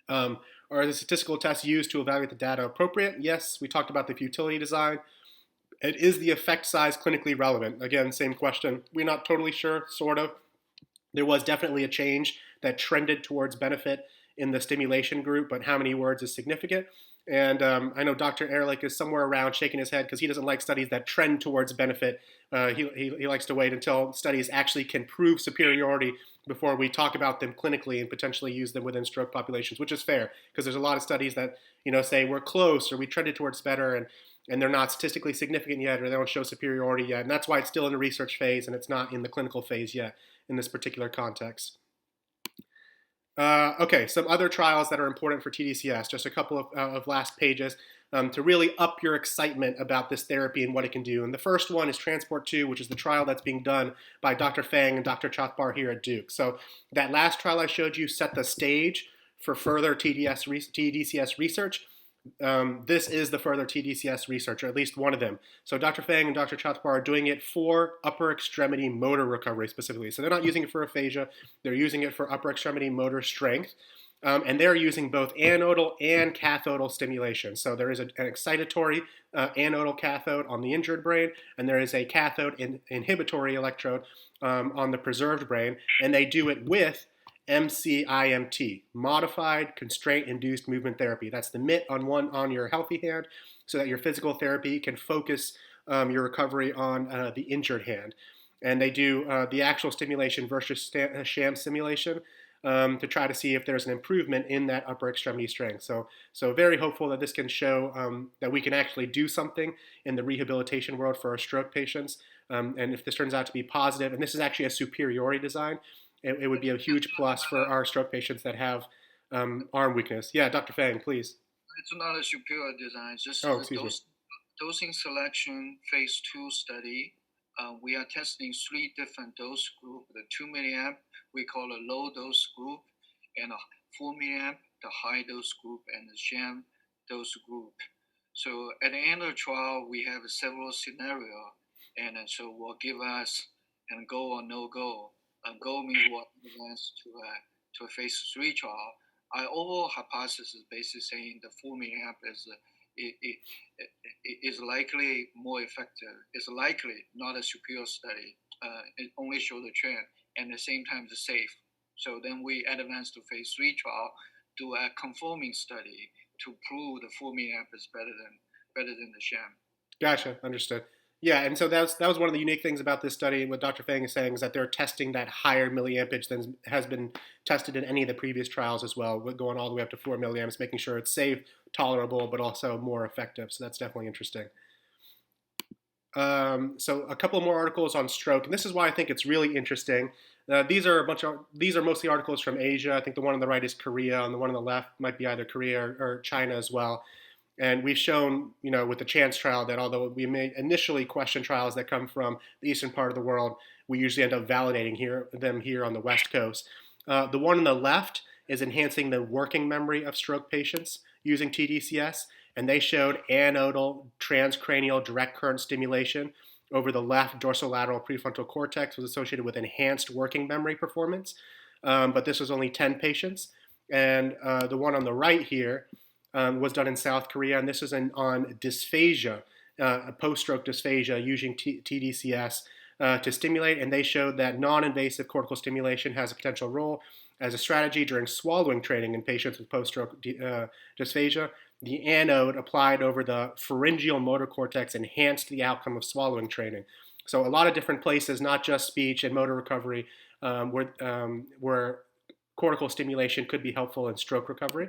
Are the statistical tests used to evaluate the data appropriate? Yes, we talked about the futility design. Is the effect size clinically relevant? Again, same question. We're not totally sure, sort of. There was definitely a change that trended towards benefit in the stimulation group, but how many words is significant? And I know Dr. Ehrlich is somewhere around shaking his head because he doesn't like studies that trend towards benefit. He likes to wait until studies actually can prove superiority before we talk about them clinically and potentially use them within stroke populations, which is fair because there's a lot of studies that say we're close or we trended towards better and they're not statistically significant yet or they don't show superiority yet. And that's why it's still in the research phase and it's not in the clinical phase yet in this particular context. Okay, some other trials that are important for tDCS, just a couple of last pages. to really up your excitement about this therapy and what it can do. And the first one is Transport 2, which is the trial that's being done by Dr. Fang and Dr. Chathbar here at Duke. So that last trial I showed you set the stage for further tDCS research. This is the further tDCS research, or at least one of them. So Dr. Fang and Dr. Chathbar are doing it for upper extremity motor recovery specifically. So they're not using it for aphasia, they're using it for upper extremity motor strength. And they're using both anodal and cathodal stimulation. So there is an excitatory anodal cathode on the injured brain, and there is a cathode inhibitory electrode on the preserved brain, and they do it with MCIMT, Modified Constraint-Induced Movement Therapy. That's the mitt on your healthy hand, so that your physical therapy can focus your recovery on the injured hand. And they do the actual stimulation versus sham stimulation to try to see if there's an improvement in that upper extremity strength. So very hopeful that this can show that we can actually do something in the rehabilitation world for our stroke patients. And if this turns out to be positive, and this is actually a superiority design, it would be a huge plus for our stroke patients that have arm weakness. Yeah, Dr. Fang, please. It's not a superior design. This Oh, is a dosing selection phase 2 study. We are testing 3 different dose groups. The 2 milliamp, we call a low dose group, and a 4 milliamp, the high dose group, and the sham dose group. So at the end of the trial, we have several scenarios, and so will give us a go or no go. Go means what advance to a phase 3 trial. Our overall hypothesis is basically saying the 4 milliamp is likely more effective. It's likely not a superior study. It only shows the trend, and at the same time it's safe. So then we advance to phase 3 trial, do a conforming study to prove the 4 milliamp is better than the sham. Gotcha, understood. Yeah, and so that was one of the unique things about this study. What Dr. Fang is saying is that they're testing that higher milliampage than has been tested in any of the previous trials as well, going all the way up to 4 milliamps, making sure it's safe, tolerable, but also more effective. So that's definitely interesting. So a couple more articles on stroke, and this is why I think it's really interesting. These are mostly articles from Asia. I think the one on the right is Korea, and the one on the left might be either Korea or China as well. And we've shown, with the CHANCE trial that although we may initially question trials that come from the eastern part of the world, we usually end up validating them here on the West Coast. The one on the left is enhancing the working memory of stroke patients using tDCS, and they showed anodal transcranial direct current stimulation over the left dorsolateral prefrontal cortex was associated with enhanced working memory performance. But this was only 10 patients. And the one on the right here was done in South Korea, and this is on dysphagia, post-stroke dysphagia using tDCS to stimulate, and they showed that non-invasive cortical stimulation has a potential role as a strategy during swallowing training in patients with post-stroke dysphagia. The anode applied over the pharyngeal motor cortex enhanced the outcome of swallowing training. So a lot of different places, not just speech and motor recovery, where cortical stimulation could be helpful in stroke recovery.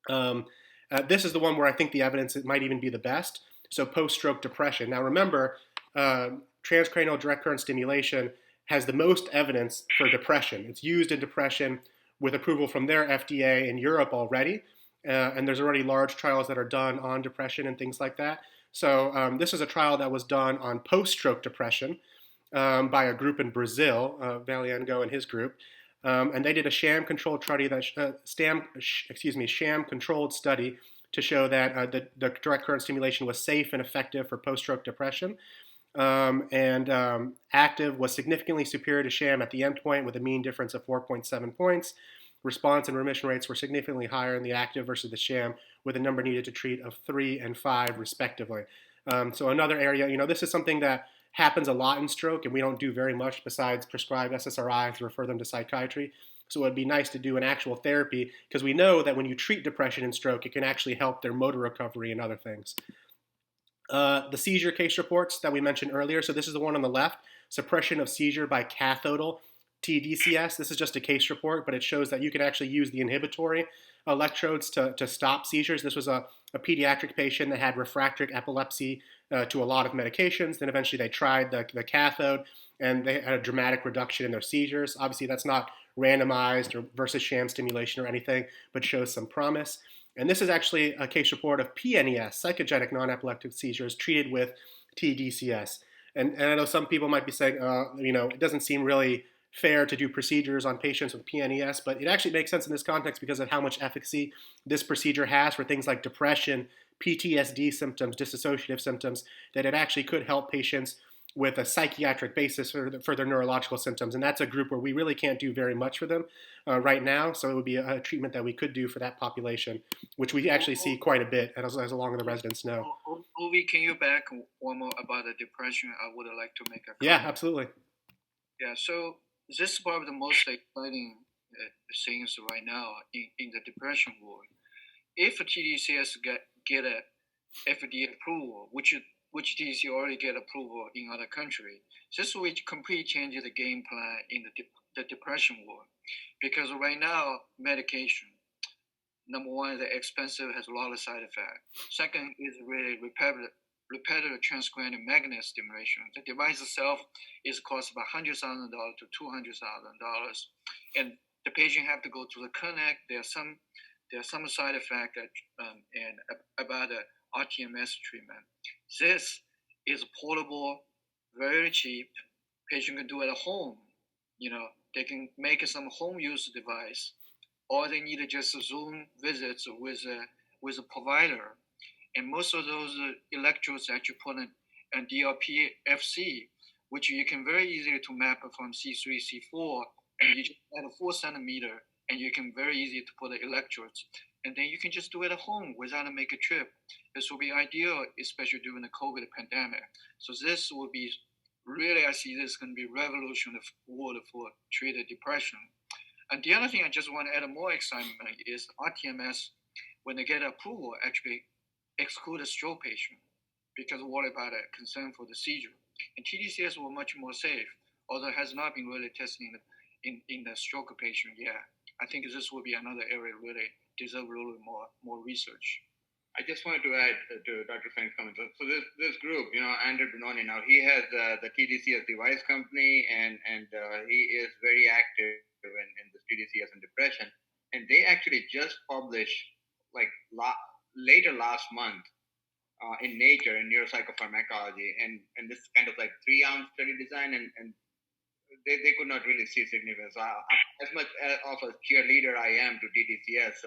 This is the one where I think the evidence might even be the best. So post-stroke depression. Now remember, transcranial direct current stimulation has the most evidence for depression. It's used in depression with approval from their FDA in Europe already. And there's already large trials that are done on depression and things like that. So this is a trial that was done on post-stroke depression by a group in Brazil, Valiengo and his group. And they did a sham-controlled study sham-controlled study to show that the direct current stimulation was safe and effective for post-stroke depression. Active was significantly superior to sham at the endpoint with a mean difference of 4.7 points. Response and remission rates were significantly higher in the active versus the sham, with a number needed to treat of 3 and 5 respectively. So another area, this is something that happens a lot in stroke, and we don't do very much besides prescribe SSRIs to refer them to psychiatry. So it would be nice to do an actual therapy, because we know that when you treat depression and stroke, it can actually help their motor recovery and other things. The seizure case reports that we mentioned earlier, so this is the one on the left, suppression of seizure by cathodal tDCS. This is just a case report, but it shows that you can actually use the inhibitory electrodes to stop seizures. This was a pediatric patient that had refractory epilepsy to a lot of medications. Then eventually they tried the cathode, and they had a dramatic reduction in their seizures. Obviously, that's not randomized or versus sham stimulation or anything, but shows some promise. And this is actually a case report of PNES, psychogenic non-epileptic seizures treated with tDCS. And I know some people might be saying, it doesn't seem really fair to do procedures on patients with PNES, but it actually makes sense in this context because of how much efficacy this procedure has for things like depression, PTSD symptoms, dissociative symptoms, that it actually could help patients with a psychiatric basis for their neurological symptoms. And that's a group where we really can't do very much for them right now. So it would be a treatment that we could do for that population, which we actually see quite a bit, as long as the residents know. Ovi, can you back one more about the depression? I would like to make a comment. Yeah, absolutely. Yeah, so this is probably the most exciting things right now in the depression world. If tDCS get a FDA approval, which TDC already get approval in other countries, this will completely change the game plan in the depression world. Because right now, medication, number one, they're expensive, has a lot of side effects. Second is really repetitive transcranial magnet stimulation. The device itself is cost about $100,000 to $200,000, and the patient have to go to the clinic. There are some side effects and about the RTMS treatment. This is portable, very cheap. Patient can do it at home. They can make some home use device, or they need just Zoom visits with a provider. And most of those electrodes that you put in DLP FC, which you can very easily to map from C3, C4, and you just add a 4 centimeter, and you can very easy to put the electrodes. And then you can just do it at home without a make a trip. This will be ideal, especially during the COVID pandemic. So this will be really, I see this going to be revolutionary world for treated depression. And the other thing I just want to add more excitement is RTMS, when they get approval, actually exclude a stroke patient because worried about a concern for the seizure. And tDCS were much more safe, although it has not been really tested in the stroke patient yet. I think this will be another area really deserve a little more research. I just wanted to add to Dr. Feng's comments. So this group, Andrew Benoni now, he has the tDCS device company, and he is very active in the tDCS and depression. And they actually just published later last month in Nature in neuropsychopharmacology, and this is kind of like 3-ounce study design, and they could not really see significance. As much of a cheerleader I am to tDCS,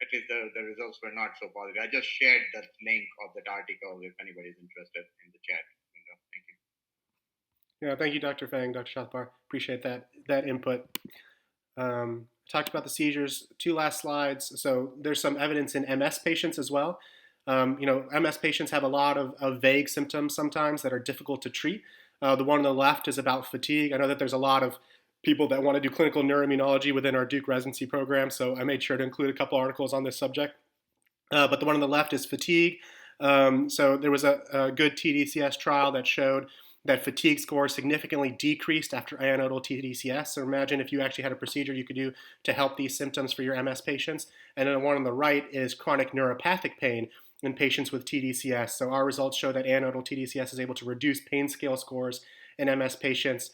at least the results were not so positive. I just shared that link of that article if anybody's interested in the chat window. Thank you. Yeah, thank you, Dr. Feng, Dr. Shathpar. Appreciate that input. Talked about the seizures. 2 last slides. So there's some evidence in MS patients as well. MS patients have a lot of vague symptoms sometimes that are difficult to treat. The one on the left is about fatigue. I know that there's a lot of people that want to do clinical neuroimmunology within our Duke residency program, so I made sure to include a couple articles on this subject. But the one on the left is fatigue. So there was a good tDCS trial that showed that fatigue score significantly decreased after ionodal tDCS. So imagine if you actually had a procedure you could do to help these symptoms for your MS patients. And then the one on the right is chronic neuropathic pain in patients with tDCS. So our results show that ionodal tDCS is able to reduce pain scale scores in MS patients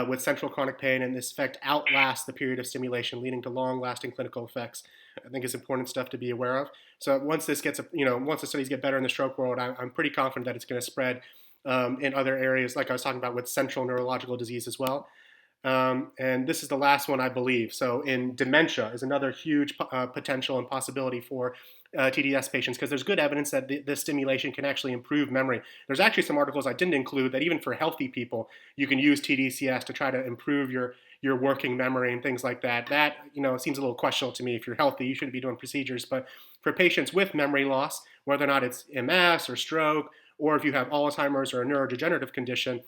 with central chronic pain, and this effect outlasts the period of stimulation, leading to long-lasting clinical effects. I think it's important stuff to be aware of. So once this gets, once the studies get better in the stroke world, I'm pretty confident that it's going to spread in other areas, like I was talking about with central neurological disease as well. And this is the last one, I believe. So in dementia is another huge potential and possibility for TDS patients, because there's good evidence that the stimulation can actually improve memory. There's actually some articles I didn't include that even for healthy people, you can use tDCS to try to improve your working memory and things like that. That, seems a little questionable to me. If you're healthy, you shouldn't be doing procedures. But for patients with memory loss, whether or not it's MS or stroke, or if you have Alzheimer's or a neurodegenerative condition,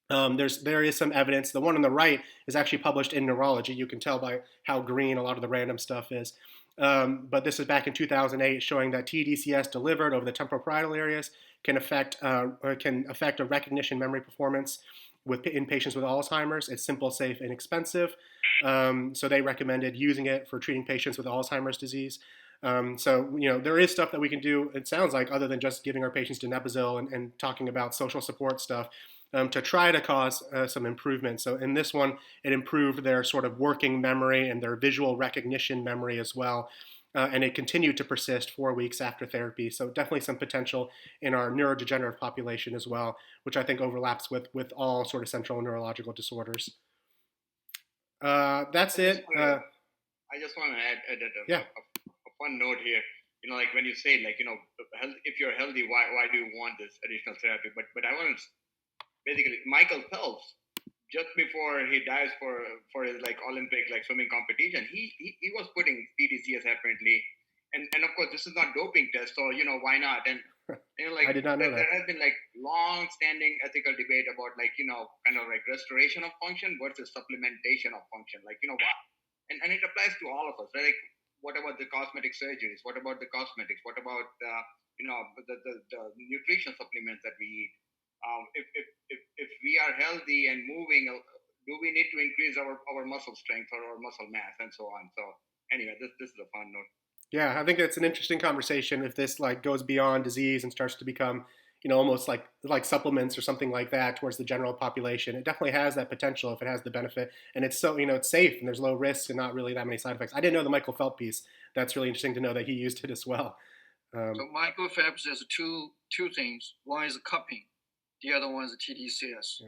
there is some evidence. The one on the right is actually published in Neurology. You can tell by how green a lot of the random stuff is. But this is back in 2008, showing that tDCS delivered over the temporal areas can affect a recognition memory performance in patients with Alzheimer's. It's simple, safe, and inexpensive. So they recommended using it for treating patients with Alzheimer's disease. So there is stuff that we can do, it sounds like, other than just giving our patients donepezil and talking about social support stuff, to try to cause some improvement. So in this one, it improved their sort of working memory and their visual recognition memory as well. and it continued to persist 4 weeks after therapy. So definitely some potential in our neurodegenerative population as well, which I think overlaps with all sort of central neurological disorders. That's it. I just want to add Yeah. a fun note here. Like when you say, like, if you're healthy, why do you want this additional therapy? But I want to basically, Michael Phelps, just before he dives for his like Olympic like swimming competition, he was putting tDCS apparently, and of course this is not doping test, so why not? And like I did not know that. there has been like long-standing ethical debate about like kind of like restoration of function versus supplementation of function, like what, and it applies to all of us, right? Like, what about the cosmetic surgeries? What about the cosmetics? What about the nutrition supplements that we eat? If we are healthy and moving, do we need to increase our muscle strength or our muscle mass and so on? So anyway, this is a fun note. Yeah, I think it's an interesting conversation if this like goes beyond disease and starts to become, almost like supplements or something like that towards the general population. It definitely has that potential if it has the benefit, and it's so it's safe and there's low risk and not really that many side effects. I didn't know the Michael Phelps piece. That's really interesting to know that he used it as well. So Michael Phelps has two things. One is cupping, the other one is tDCS,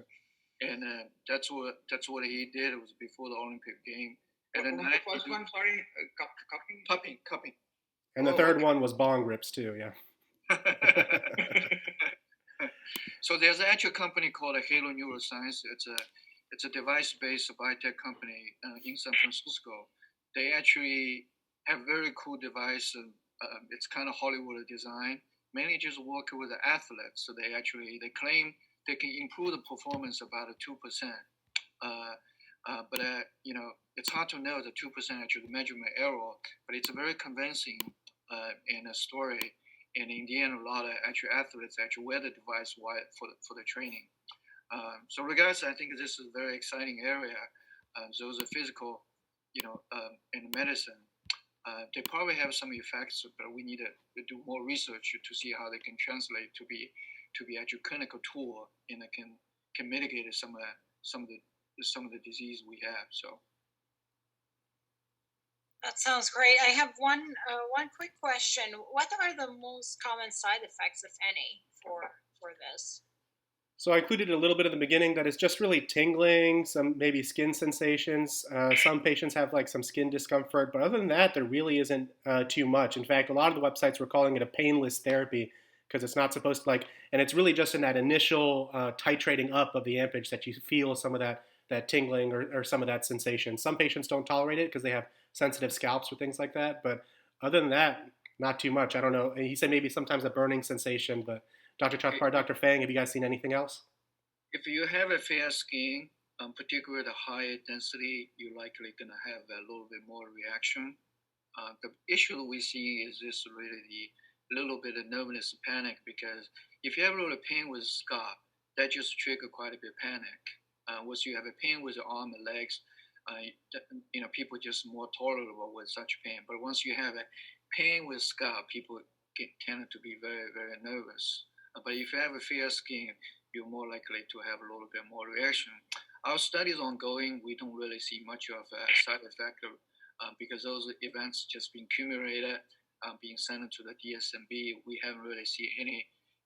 and that's what he did. It was before the Olympic game. And then the first one, sorry, cupping. And the third one was bong rips too. Yeah. So there's actually a company called Halo Neuroscience. It's a device-based biotech company in San Francisco. They actually have very cool device. It's kind of Hollywood design. Mainly just work with the athletes. So they claim they can improve the performance about 2%. But it's hard to know the 2% actually measurement error. But it's a very convincing in a story. And in the end, a lot of actual athletes actually wear the device for the training. So regardless, I think this is a very exciting area. Those are physical, and medicine. They probably have some effects, but we need to do more research to see how they can translate to be actual clinical tool, and it can mitigate some of the disease we have. So. That sounds great. I have one quick question. What are the most common side effects, if any, for this? So I included a little bit at the beginning that it's just really tingling, some maybe skin sensations. Some patients have like some skin discomfort, but other than that, there really isn't too much. In fact, a lot of the websites were calling it a painless therapy because it's not supposed to and it's really just in that initial titrating up of the ampage that you feel some of that tingling or some of that sensation. Some patients don't tolerate it because they have sensitive scalps or things like that, but other than that, not too much. I don't know. He said maybe sometimes a burning sensation, but Dr. Chathpar, Dr. Fang, have you guys seen anything else? If you have a fair skin, particularly the higher density, you're likely going to have a little bit more reaction. The issue we see is this really the little bit of nervousness and panic, because if you have a little pain with scalp, that just trigger quite a bit of panic. Once you have a pain with the arm and legs, people just more tolerable with such pain. But once you have a pain with scalp, people tend to be very, very nervous. But if you have a fair skin, you're more likely to have a little bit more reaction. Our study is ongoing. We don't really see much of a side effect because those events just being accumulated, being sent to the DSMB. We haven't really seen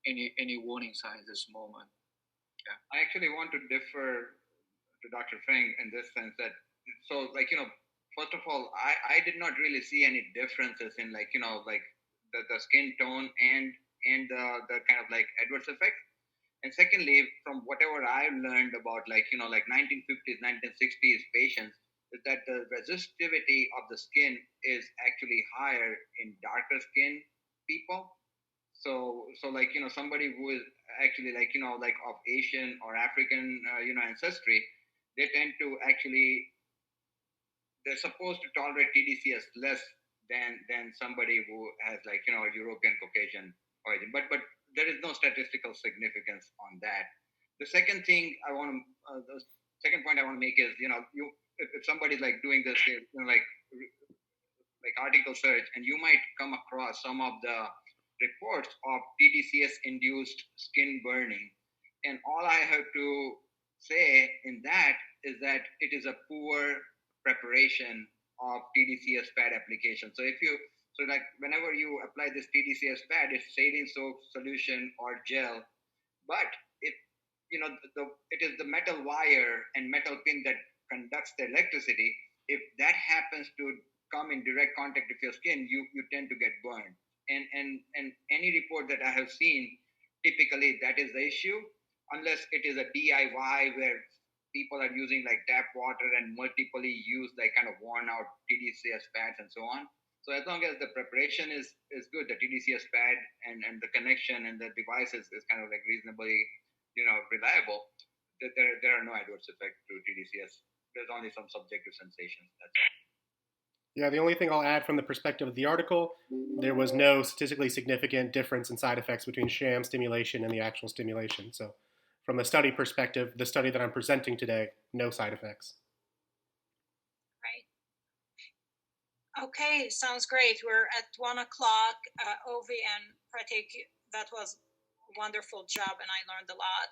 any warning signs at this moment. Yeah. I actually want to differ to Dr. Feng in this sense that, so first of all, I did not really see any differences in the skin tone and the kind of like adverse effects. And secondly, from whatever I've learned about 1950s, 1960s patients, is that the resistivity of the skin is actually higher in darker skin people. So somebody who is actually of Asian or African ancestry, they tend to actually, they're supposed to tolerate tDCS less than somebody who has European Caucasian origin. But there is no statistical significance on that. The second thing the second point I want to make is if somebody's doing this article search, and you might come across some of the reports of tDCS induced skin burning, and all I have to say in that is that it is a poor preparation of tDCS pad application. So if you So like whenever you apply this tDCS pad, it's saline soap solution or gel, but it it is the metal wire and metal pin that conducts the electricity. If that happens to come in direct contact with your skin, you tend to get burned. And any report that I have seen, typically that is the issue, unless it is a DIY where people are using like tap water and multiply use like kind of worn out tDCS pads and so on. So as long as the preparation is good, the tDCS pad and the connection and the device is kind of like reasonably reliable, that there are no adverse effects to tDCS. There's only some subjective sensations. That's all. Yeah, the only thing I'll add from the perspective of the article, there was no statistically significant difference in side effects between sham stimulation and the actual stimulation. So, from a study perspective, the study that I'm presenting today, no side effects. Right. Okay, sounds great. We're at 1 o'clock. Ovi and Pratik, that was a wonderful job, and I learned a lot.